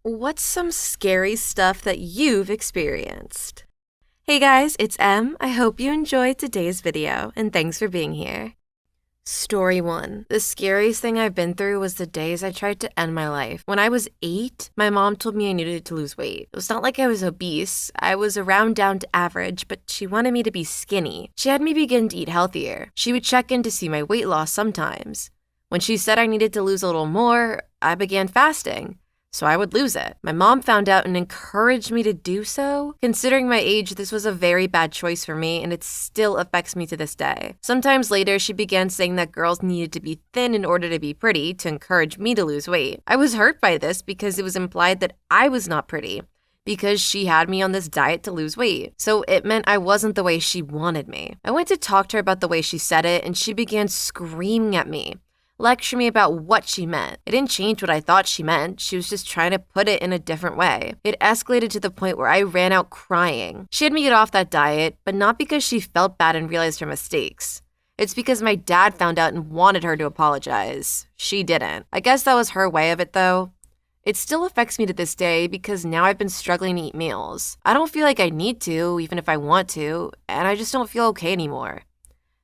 What's some scary stuff that you've experienced? Hey guys, it's Em. I hope you enjoyed today's video, and thanks for being here. Story 1. The scariest thing I've been through was the days I tried to end my life. When I was 8, my mom told me I needed to lose weight. It was not like I was obese. I was around down to average, but she wanted me to be skinny. She had me begin to eat healthier. She would check in to see my weight loss sometimes. When she said I needed to lose a little more, I began fasting, so I would lose it. My mom found out and encouraged me to do so. Considering my age, this was a very bad choice for me, and it still affects me to this day. Sometimes later, she began saying that girls needed to be thin in order to be pretty to encourage me to lose weight. I was hurt by this because it was implied that I was not pretty, because she had me on this diet to lose weight. So it meant I wasn't the way she wanted me. I went to talk to her about the way she said it, and she began screaming at me, lecture me about what she meant. It didn't change what I thought she meant. She was just trying to put it in a different way. It escalated to the point where I ran out crying. She had me get off that diet, but not because she felt bad and realized her mistakes. It's because my dad found out and wanted her to apologize. She didn't. I guess that was her way of it though. It still affects me to this day because now I've been struggling to eat meals. I don't feel like I need to, even if I want to, and I just don't feel okay anymore.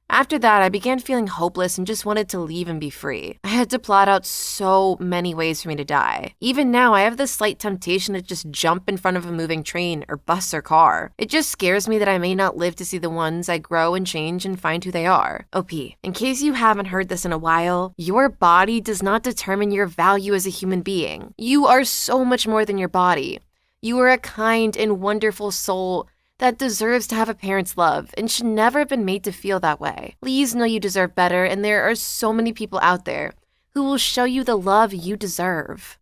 After that, I began feeling hopeless and just wanted to leave and be free. I had to plot out so many ways for me to die. Even now, I have this slight temptation to just jump in front of a moving train or bus or car. It just scares me that I may not live to see the ones I grow and change and find who they are. OP, in case you haven't heard this in a while, your body does not determine your value as a human being. You are so much more than your body. You are a kind and wonderful soul that deserves to have a parent's love and should never have been made to feel that way. Please know you deserve better, and there are so many people out there who will show you the love you deserve.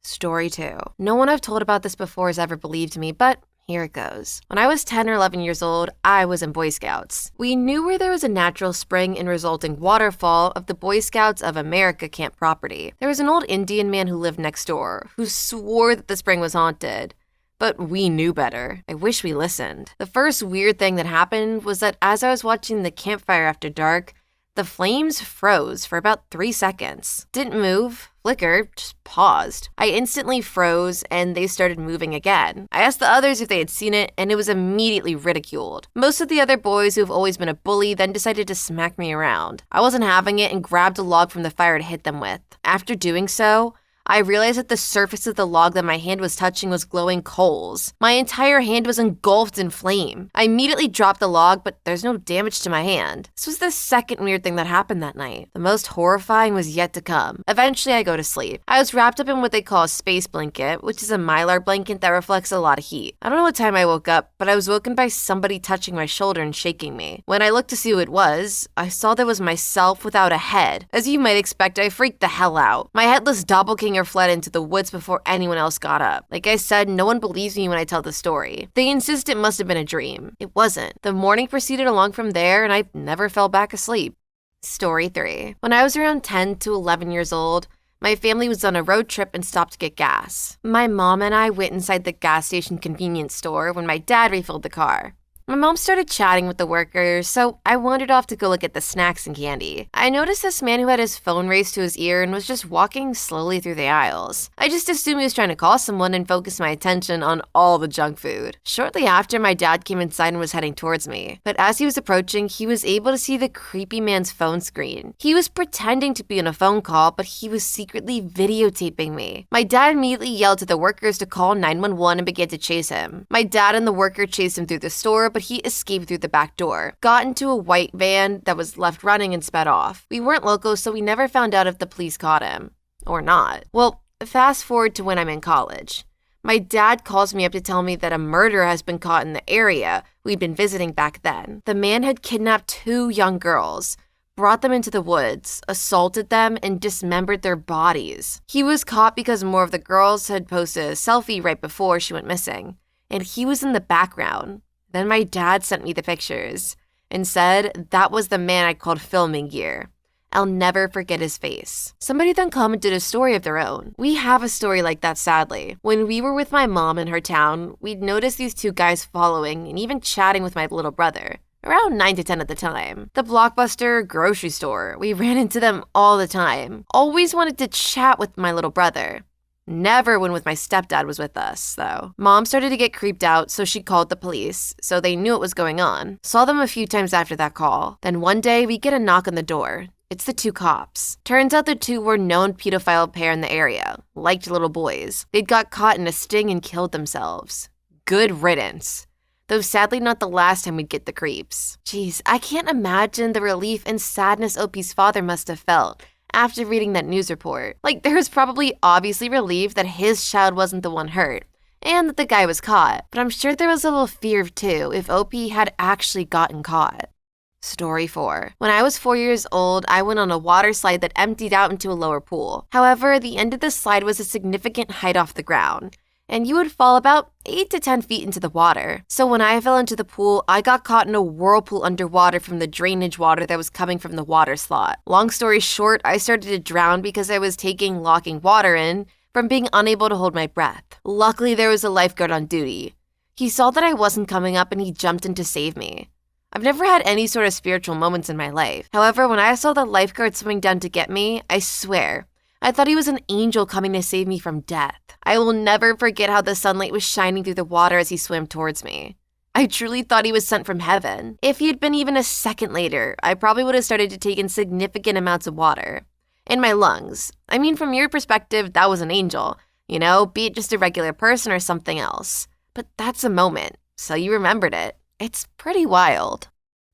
Story 2. No one I've told about this before has ever believed me, but here it goes. When I was 10 or 11 years old, I was in Boy Scouts. We knew where there was a natural spring and resulting waterfall of the Boy Scouts of America camp property. There was an old Indian man who lived next door who swore that the spring was haunted. But we knew better. I wish we listened. The first weird thing that happened was that as I was watching the campfire after dark, the flames froze for about 3 seconds. Didn't move, flicker, just paused. I instantly froze and they started moving again. I asked the others if they had seen it and it was immediately ridiculed. Most of the other boys who've always been a bully then decided to smack me around. I wasn't having it and grabbed a log from the fire to hit them with. After doing so, I realized that the surface of the log that my hand was touching was glowing coals. My entire hand was engulfed in flame. I immediately dropped the log, but there's no damage to my hand. This was the second weird thing that happened that night. The most horrifying was yet to come. Eventually, I go to sleep. I was wrapped up in what they call a space blanket, which is a mylar blanket that reflects a lot of heat. I don't know what time I woke up, but I was woken by somebody touching my shoulder and shaking me. When I looked to see who it was, I saw there was myself without a head. As you might expect, I freaked the hell out. My headless doppelganger fled into the woods before anyone else got up. Like I said, no one believes me when I tell the story. They insist it must have been a dream. It wasn't. The morning proceeded along from there, and I never fell back asleep. Story 3. When I was around 10 to 11 years old, my family was on a road trip and stopped to get gas. My mom and I went inside the gas station convenience store when my dad refilled the car. My mom started chatting with the workers, so I wandered off to go look at the snacks and candy. I noticed this man who had his phone raised to his ear and was just walking slowly through the aisles. I just assumed he was trying to call someone and focused my attention on all the junk food. Shortly after, my dad came inside and was heading towards me. But as he was approaching, he was able to see the creepy man's phone screen. He was pretending to be on a phone call, but he was secretly videotaping me. My dad immediately yelled to the workers to call 911 and began to chase him. My dad and the worker chased him through the store, but he escaped through the back door, got into a white van that was left running and sped off. We weren't locals, so we never found out if the police caught him. Or not. Well, fast forward to when I'm in college. My dad calls me up to tell me that a murderer has been caught in the area we'd been visiting back then. The man had kidnapped 2 young girls, brought them into the woods, assaulted them, and dismembered their bodies. He was caught because more of the girls had posted a selfie right before she went missing, and he was in the background. Then my dad sent me the pictures and said that was the man I called filming gear. I'll never forget his face. Somebody then commented a story of their own. We have a story like that, sadly. When we were with my mom in her town, we'd noticed these 2 guys following and even chatting with my little brother. Around 9 to 10 at the time. The Blockbuster grocery store. We ran into them all the time. Always wanted to chat with my little brother. Never when with my stepdad was with us, though. Mom started to get creeped out, so she called the police, so they knew what was going on. Saw them a few times after that call. Then one day, we get a knock on the door. It's the two cops. Turns out the two were known pedophile pair in the area, liked little boys. They'd got caught in a sting and killed themselves. Good riddance. Though sadly not the last time we'd get the creeps. Jeez, I can't imagine the relief and sadness OP's father must have felt after reading that news report. Like, there was probably obviously relief that his child wasn't the one hurt, and that the guy was caught. But I'm sure there was a little fear too if OP had actually gotten caught. Story 4. When I was 4 years old, I went on a water slide that emptied out into a lower pool. However, the end of the slide was a significant height off the ground, and you would fall about 8 to 10 feet into the water. So when I fell into the pool, I got caught in a whirlpool underwater from the drainage water that was coming from the water slot. Long story short, I started to drown because I was taking locking water in from being unable to hold my breath. Luckily, there was a lifeguard on duty. He saw that I wasn't coming up and he jumped in to save me. I've never had any sort of spiritual moments in my life. However, when I saw the lifeguard swimming down to get me, I swear, I thought he was an angel coming to save me from death. I will never forget how the sunlight was shining through the water as he swam towards me. I truly thought he was sent from heaven. If he had been even a second later, I probably would have started to take in significant amounts of water. In my lungs. I mean, from your perspective, that was an angel. You know, be it just a regular person or something else. But that's a moment, so you remembered it. It's pretty wild.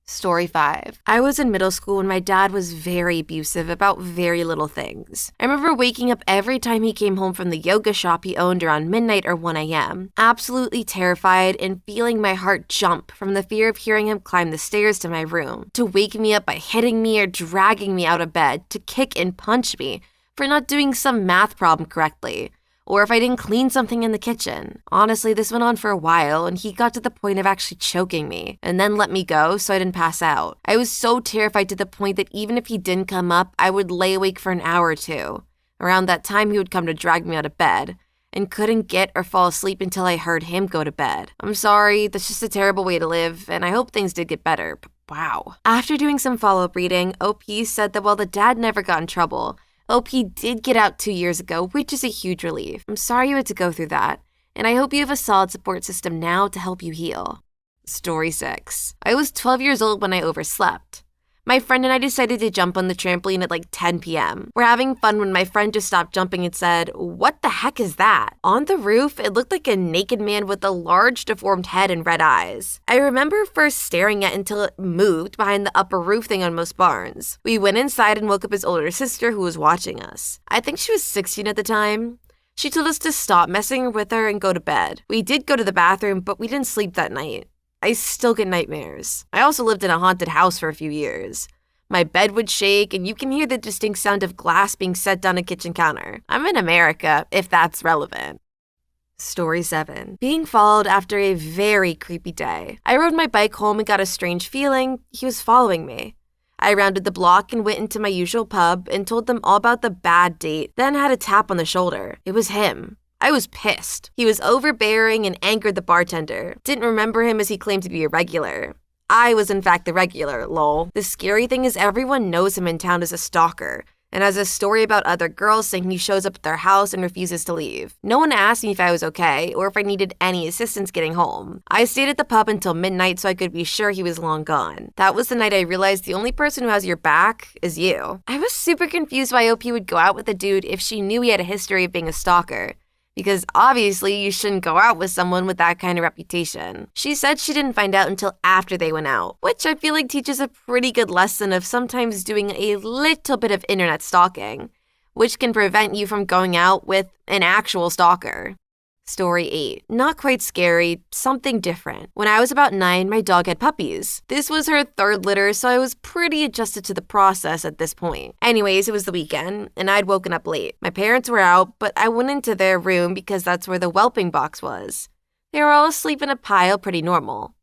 Story 5. I was in middle school when my dad was very abusive about very little things. I remember waking up every time he came home from the yoga shop he owned around midnight or 1 a.m., absolutely terrified and feeling my heart jump from the fear of hearing him climb the stairs to my room, to wake me up by hitting me or dragging me out of bed, to kick and punch me for not doing some math problem correctly, or if I didn't clean something in the kitchen. Honestly, this went on for a while, and he got to the point of actually choking me, and then let me go so I didn't pass out. I was so terrified to the point that even if he didn't come up, I would lay awake for an hour or two. Around that time, he would come to drag me out of bed, and couldn't get or fall asleep until I heard him go to bed. I'm sorry, that's just a terrible way to live, and I hope things did get better, but wow. After doing some follow-up reading, OP said that while the dad never got in trouble, OP did get out 2 years ago, which is a huge relief. I'm sorry you had to go through that, and I hope you have a solid support system now to help you heal. Story 6. I was 12 years old when I overslept. My friend and I decided to jump on the trampoline at like 10 p.m. We're having fun when my friend just stopped jumping and said, "What the heck is that?" On the roof, it looked like a naked man with a large deformed head and red eyes. I remember first staring at it until it moved behind the upper roof thing on most barns. We went inside and woke up his older sister who was watching us. I think she was 16 at the time. She told us to stop messing with her and go to bed. We did go to the bathroom, but we didn't sleep that night. I still get nightmares. I also lived in a haunted house for a few years. My bed would shake, and you can hear the distinct sound of glass being set down a kitchen counter. I'm in America, if that's relevant. Story 7. Being followed after a very creepy day. I rode my bike home and got a strange feeling he was following me. I rounded the block and went into my usual pub and told them all about the bad date, then had a tap on the shoulder. It was him. I was pissed. He was overbearing and angered the bartender. Didn't remember him as he claimed to be a regular. I was in fact the regular, lol. The scary thing is everyone knows him in town as a stalker, and has a story about other girls saying he shows up at their house and refuses to leave. No one asked me if I was okay or if I needed any assistance getting home. I stayed at the pub until midnight so I could be sure he was long gone. That was the night I realized the only person who has your back is you. I was super confused why OP would go out with a dude if she knew he had a history of being a stalker. Because obviously you shouldn't go out with someone with that kind of reputation. She said she didn't find out until after they went out, which I feel like teaches a pretty good lesson of sometimes doing a little bit of internet stalking, which can prevent you from going out with an actual stalker. Story 8. Not quite scary, something different. When I was about 9, my dog had puppies. This was her 3rd litter, so I was pretty adjusted to the process at this point. Anyways, it was the weekend, and I'd woken up late. My parents were out, but I went into their room because that's where the whelping box was. They were all asleep in a pile, pretty normal.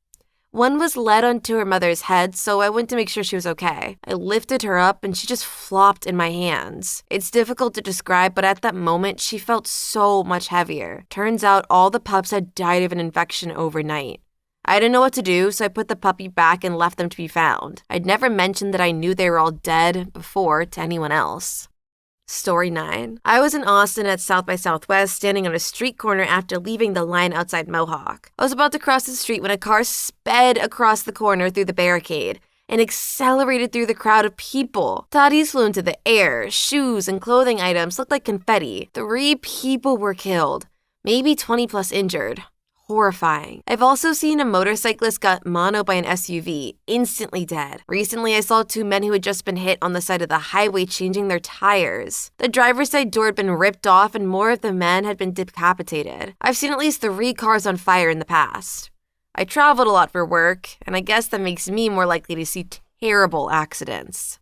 One was led onto her mother's head, so I went to make sure she was okay. I lifted her up and she just flopped in my hands. It's difficult to describe, but at that moment, she felt so much heavier. Turns out all the pups had died of an infection overnight. I didn't know what to do, so I put the puppy back and left them to be found. I'd never mentioned that I knew they were all dead before to anyone else. Story 9. I was in Austin at South by Southwest standing on a street corner after leaving the line outside Mohawk. I was about to cross the street when a car sped across the corner through the barricade and accelerated through the crowd of people. Toddies flew into the air. Shoes and clothing items looked like confetti. 3 people were killed, maybe 20 plus injured. Horrifying. I've also seen a motorcyclist got mono by an SUV, instantly dead. Recently, I saw 2 men who had just been hit on the side of the highway changing their tires. The driver's side door had been ripped off and more of the men had been decapitated. I've seen at least 3 cars on fire in the past. I traveled a lot for work, and I guess that makes me more likely to see terrible accidents.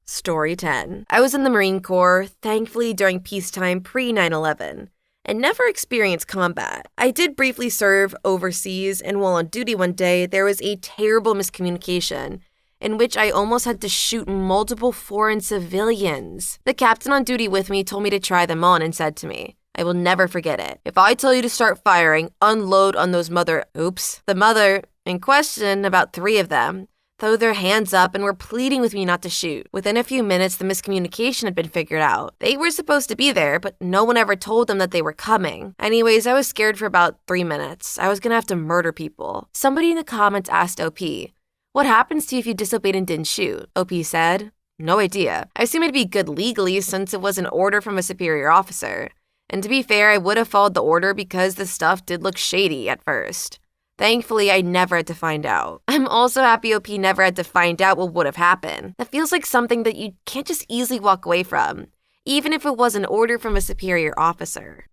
Story 10. I was in the Marine Corps, thankfully during peacetime pre-9/11. And never experienced combat. I did briefly serve overseas, and while on duty one day, there was a terrible miscommunication in which I almost had to shoot multiple foreign civilians. The captain on duty with me told me to try them on and said to me, "I will never forget it. If I tell you to start firing, unload on those The mother in question, about 3 of them, threw their hands up and were pleading with me not to shoot. Within a few minutes, the miscommunication had been figured out. They were supposed to be there, but no one ever told them that they were coming. Anyways, I was scared for about 3 minutes. I was gonna have to murder people. Somebody in the comments asked OP, "What happens to you if you disobeyed and didn't shoot?" OP said, "No idea. I assume it'd be good legally since it was an order from a superior officer. And to be fair, I would have followed the order because the stuff did look shady at first. Thankfully, I never had to find out. I'm also happy OP never had to find out what would have happened. That feels like something that you can't just easily walk away from, even if it was an order from a superior officer."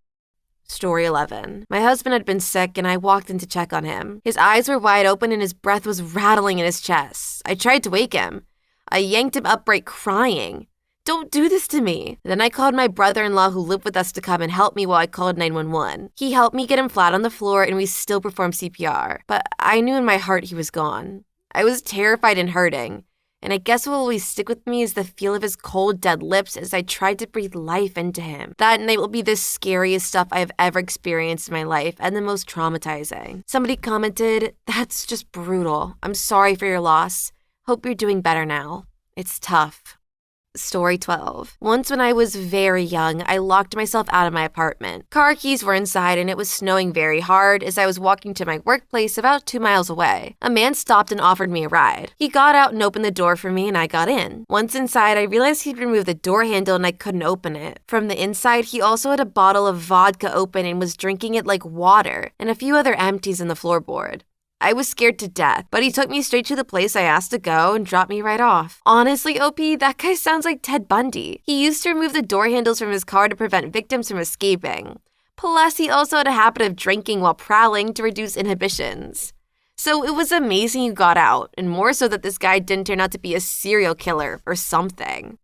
Story 11. My husband had been sick and I walked in to check on him. His eyes were wide open and his breath was rattling in his chest. I tried to wake him. I yanked him upright crying. "Don't do this to me." Then I called my brother-in-law who lived with us to come and help me while I called 911. He helped me get him flat on the floor and we still performed CPR. But I knew in my heart he was gone. I was terrified and hurting. And I guess what will always stick with me is the feel of his cold, dead lips as I tried to breathe life into him. That night will be the scariest stuff I have ever experienced in my life and the most traumatizing. Somebody commented, "That's just brutal. I'm sorry for your loss. Hope you're doing better now. It's tough." Story 12. Once when I was very young, I locked myself out of my apartment. Car keys were inside and it was snowing very hard as I was walking to my workplace about 2 miles away. A man stopped and offered me a ride. He got out and opened the door for me and I got in. Once inside, I realized he'd removed the door handle and I couldn't open it. From the inside, he also had a bottle of vodka open and was drinking it like water and a few other empties in the floorboard. I was scared to death, but he took me straight to the place I asked to go and dropped me right off. Honestly, OP, that guy sounds like Ted Bundy. He used to remove the door handles from his car to prevent victims from escaping. Plus, he also had a habit of drinking while prowling to reduce inhibitions. So it was amazing you got out, and more so that this guy didn't turn out to be a serial killer or something.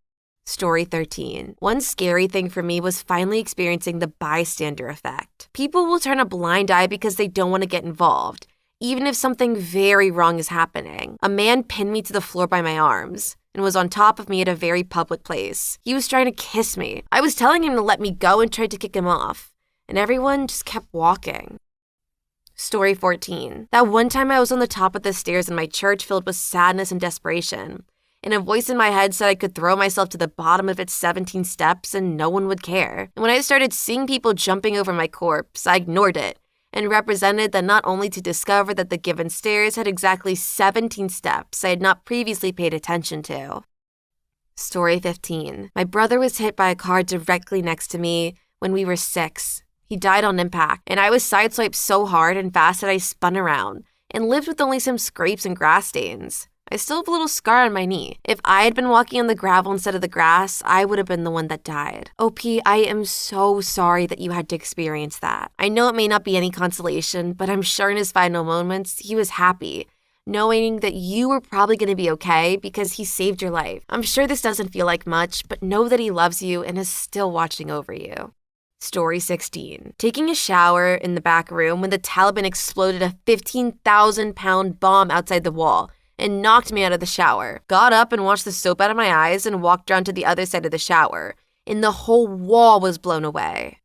Story 13. One scary thing for me was finally experiencing the bystander effect. People will turn a blind eye because they don't want to get involved, even if something very wrong is happening. A man pinned me to the floor by my arms and was on top of me at a very public place. He was trying to kiss me. I was telling him to let me go and tried to kick him off, and everyone just kept walking. Story 14. That one time I was on the top of the stairs in my church filled with sadness and desperation, and a voice in my head said I could throw myself to the bottom of its 17 steps and no one would care. And when I started seeing people jumping over my corpse, I ignored it and represented that not only to discover that the given stairs had exactly 17 steps I had not previously paid attention to. Story 15. My brother was hit by a car directly next to me when we were 6. He died on impact, and I was sideswiped so hard and fast that I spun around and lived with only some scrapes and grass stains. I still have a little scar on my knee. If I had been walking on the gravel instead of the grass, I would have been the one that died. OP, I am so sorry that you had to experience that. I know it may not be any consolation, but I'm sure in his final moments, he was happy, knowing that you were probably going to be okay because he saved your life. I'm sure this doesn't feel like much, but know that he loves you and is still watching over you. Story 16. Taking a shower in the back room when the Taliban exploded a 15,000-pound bomb outside the wall and knocked me out of the shower. Got up and washed the soap out of my eyes and walked around to the other side of the shower, and the whole wall was blown away.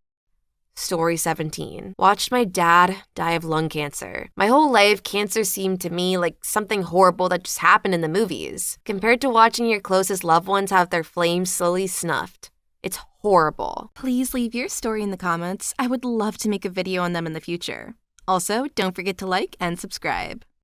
Story 17. Watched my dad die of lung cancer. My whole life, cancer seemed to me like something horrible that just happened in the movies, compared to watching your closest loved ones have their flames slowly snuffed. It's horrible. Please leave your story in the comments. I would love to make a video on them in the future. Also, don't forget to like and subscribe.